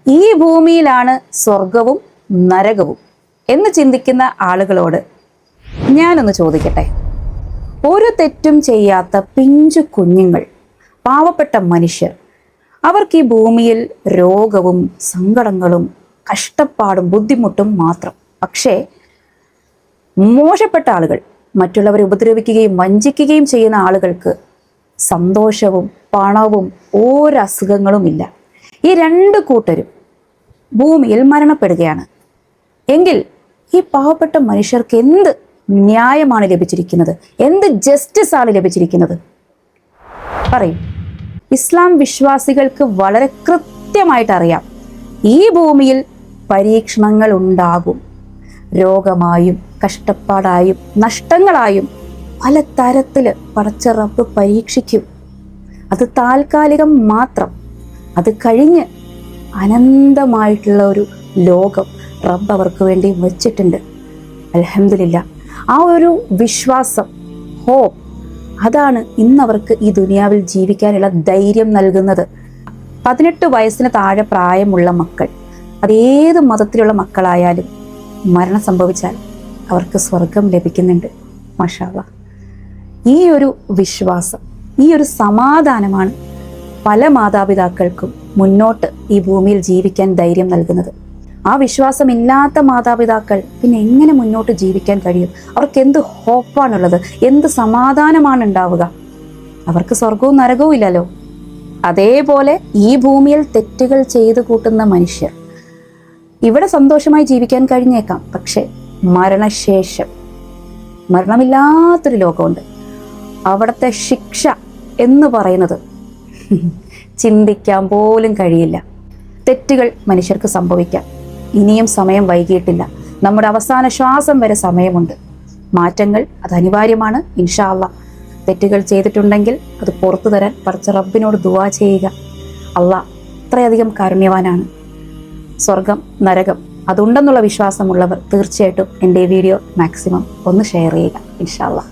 ഈ ഭൂമിയിലാണ് സ്വർഗവും നരകവും എന്ന് ചിന്തിക്കുന്ന ആളുകളോട് ഞാനൊന്ന് ചോദിക്കട്ടെ. ഒരു തെറ്റും ചെയ്യാത്ത പിഞ്ചു കുഞ്ഞുങ്ങൾ, പാവപ്പെട്ട മനുഷ്യർ, അവർക്ക് ഈ ഭൂമിയിൽ രോഗവും സങ്കടങ്ങളും കഷ്ടപ്പാടും ബുദ്ധിമുട്ടും മാത്രം. പക്ഷേ മോശപ്പെട്ട ആളുകൾ, മറ്റുള്ളവരെ ഉപദ്രവിക്കുകയും വഞ്ചിക്കുകയും ചെയ്യുന്ന ആളുകൾക്ക് സന്തോഷവും പണവും ഒരസുഖങ്ങളുമില്ല. ഈ രണ്ട് കൂട്ടരും ഭൂമിയിൽ മരണപ്പെടുകയാണ്. എങ്കിൽ ഈ പാവപ്പെട്ട മനുഷ്യർക്ക് എന്ത് ന്യായമാണ് ലഭിച്ചിരിക്കുന്നത്? എന്ത് ജസ്റ്റിസ് ആണ് ലഭിച്ചിരിക്കുന്നത്? പറയും. ഇസ്ലാം വിശ്വാസികൾക്ക് വളരെ കൃത്യമായിട്ട് അറിയാം, ഈ ഭൂമിയിൽ പരീക്ഷണങ്ങൾ ഉണ്ടാകും. രോഗമായും കഷ്ടപ്പാടായും നഷ്ടങ്ങളായും പല തരത്തിൽ പടച്ച റബ്ബ് പരീക്ഷിക്കും. അത് താൽക്കാലികം മാത്രം. അത് കഴിഞ്ഞ് അനന്തമായിട്ടുള്ള ഒരു ലോകം റബ്ബ് അവർക്ക് വേണ്ടി വച്ചിട്ടുണ്ട്. അൽഹംദുലില്ലാ. ആ ഒരു വിശ്വാസം, ഹോപ്പ്, അതാണ് ഇന്നവർക്ക് ഈ ദുനിയാവിൽ ജീവിക്കാനുള്ള ധൈര്യം നൽകുന്നത്. 18 വയസ്സിന് താഴെ പ്രായമുള്ള മക്കൾ, അതേത് മതത്തിലുള്ള മക്കളായാലും, മരണം സംഭവിച്ചാൽ അവർക്ക് സ്വർഗം ലഭിക്കുന്നുണ്ട്. മാഷാ അല്ലാഹ്. ഈ ഒരു വിശ്വാസം, ഈ ഒരു സമാധാനമാണ് പല മാതാപിതാക്കൾക്കും മുന്നോട്ട് ഈ ഭൂമിയിൽ ജീവിക്കാൻ ധൈര്യം നൽകുന്നത്. ആ വിശ്വാസമില്ലാത്ത മാതാപിതാക്കൾ പിന്നെ എങ്ങനെ മുന്നോട്ട് ജീവിക്കാൻ കഴിയും? അവർക്ക് എന്ത് ഹോപ്പാണുള്ളത്? എന്ത് സമാധാനമാണ് ഉണ്ടാവുക? അവർക്ക് സ്വർഗവും നരകവും ഇല്ലല്ലോ. അതേപോലെ ഈ ഭൂമിയിൽ തെറ്റുകൾ ചെയ്തു കൂട്ടുന്ന മനുഷ്യർ ഇവിടെ സന്തോഷമായി ജീവിക്കാൻ കഴിഞ്ഞേക്കാം. പക്ഷെ മരണശേഷം മരണമില്ലാത്തൊരു ലോകമുണ്ട്. അവിടുത്തെ ശിക്ഷ എന്ന് പറയുന്നത് ചിന്തിക്കാൻ പോലും കഴിയില്ല. തെറ്റുകൾ മനുഷ്യർക്ക് സംഭവിക്കാം. ഇനിയും സമയം വൈകിയിട്ടില്ല. നമ്മുടെ അവസാന ശ്വാസം വരെ സമയമുണ്ട്. മാറ്റങ്ങൾ അത് അനിവാര്യമാണ്. ഇൻഷാ അല്ലാഹ്. തെറ്റുകൾ ചെയ്തിട്ടുണ്ടെങ്കിൽ അത് പുറത്തു തരാൻ പടച്ച റബ്ബിനോട് ദുആ ചെയ്യുക. അല്ലാഹ് അത്രയധികം കാരുണ്യവാനാണ്. സ്വർഗം നരകം അതുണ്ടെന്നുള്ള വിശ്വാസമുള്ളവർ തീർച്ചയായിട്ടും എൻ്റെ ഈ വീഡിയോ മാക്സിമം ഒന്ന് ഷെയർ ചെയ്യുക. ഇൻഷാ അല്ലാഹ്.